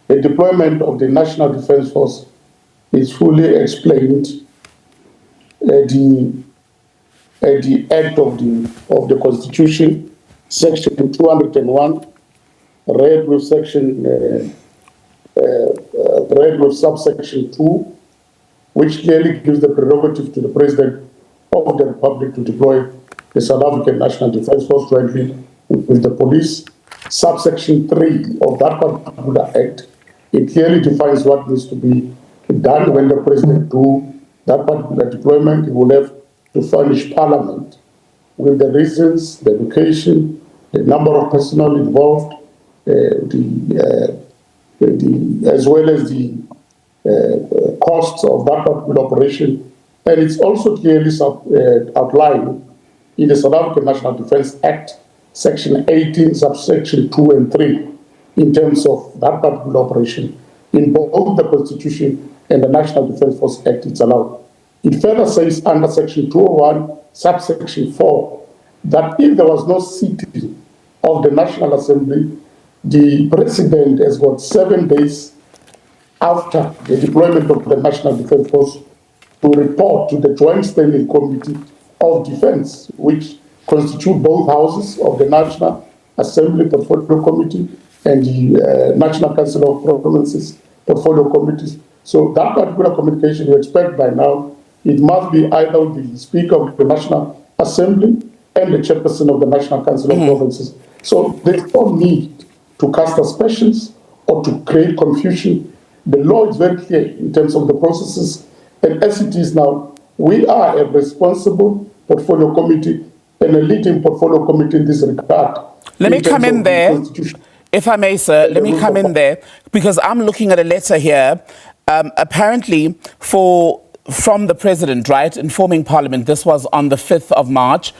the deployment of the National Defence Force is fully explained at the Act of the Constitution, Section 201, read with subsection 2, which clearly gives the prerogative to the President of the Republic to deploy the South African National Defence Force jointly with the police. Subsection 3 of that particular act, it clearly defines what needs to be done when the President do that particular deployment. He will have to furnish Parliament with the reasons, the location, the number of personnel involved, as well as the costs of that particular operation. And it's also clearly outlined in the South African National Defence Act, Section 18, subsection 2 and 3, in terms of that particular operation. In both the Constitution and the National Defence Force Act, it's allowed. It further says under Section 201, subsection 4, that if there was no sitting of the National Assembly, the President has got 7 days after the deployment of the National Defence Force to report to the Joint Standing Committee of Defence, which constitute both houses of the National Assembly Portfolio Committee and the National Council of Provinces Portfolio Committees. So that particular communication, you expect by now, it must be either the Speaker of the National Assembly and the Chairperson of the National Council of Provinces. So there's no need to cast aspersions or to create confusion. The law is very clear in terms of the processes, and as it is now, we are a responsible portfolio committee and a leading portfolio committee in this regard. Let me come in there, if I may, sir. Let me come in there, because I'm looking at a letter here, apparently from the President, right, informing Parliament. This was on the 5th of March,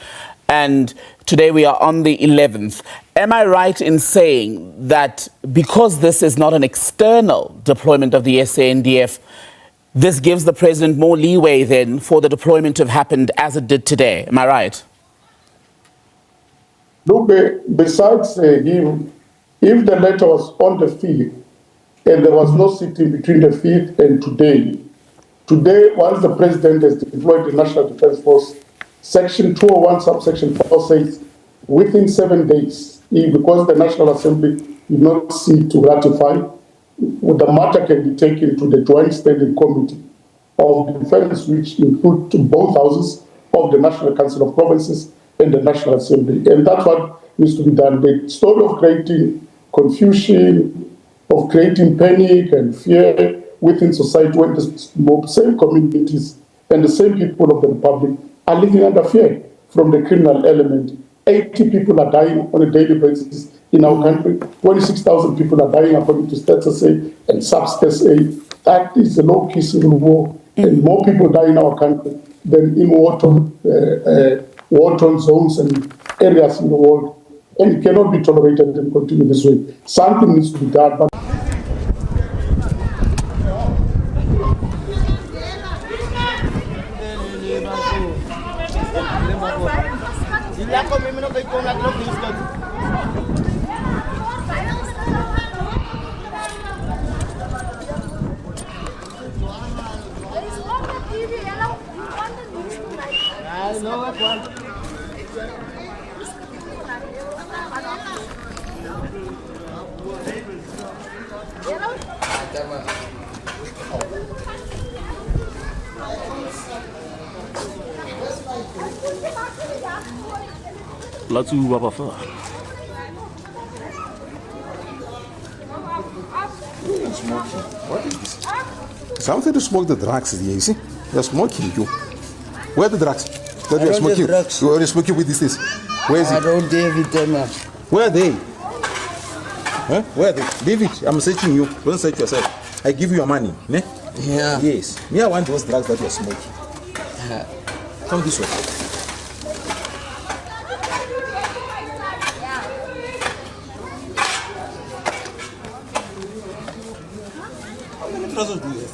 and today we are on the 11th. Am I right in saying that because this is not an external deployment of the SANDF, this gives the President more leeway then for the deployment to have happened as it did today? Am I right? Look, besides him, if the letter was on the 5th and there was no sitting between the 5th and today, once the President has deployed the National Defence Force, Section 201, subsection 4 says within 7 days, because the National Assembly did not seek to ratify, the matter can be taken to the Joint Standing Committee of Defence, which include both houses of the National Council of Provinces and the National Assembly. And that's what needs to be done. The story of creating confusion, of creating panic and fear within society when the same communities and the same people of the Republic are living under fear from the criminal element. 80 people are dying on a daily basis in our country. 26,000 people are dying according to Stats SA and SABS-SA. That is a low-key civil war, and more people die in our country than in war-torn zones and areas in the world. And it cannot be tolerated and continue this way. Something needs to be done. But Let's move up far. What is this? Something to smoke the drugs here, you see? They're smoking you. Where are the drugs? That you're smoking. You are smoking with this. Where is it? I don't have it, man. Where are they? Huh? Where are they? David, I'm searching you. Don't search yourself. I give you your money. Ne? Yeah. Yes. Me, I want those drugs that you're smoking. Come this way. How many trousers do you have?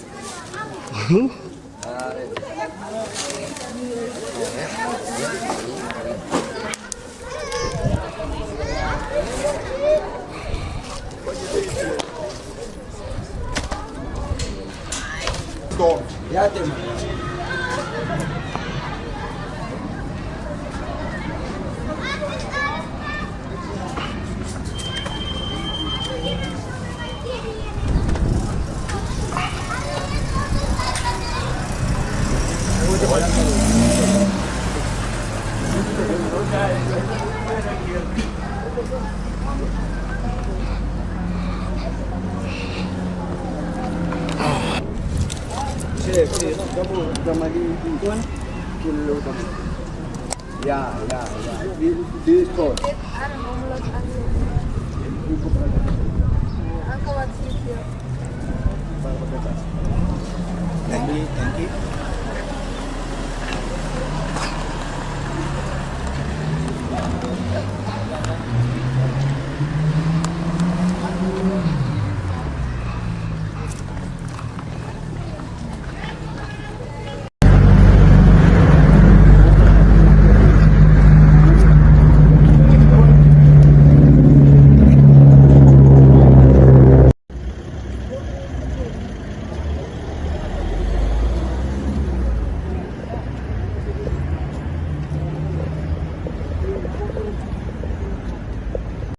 This code. Thank you.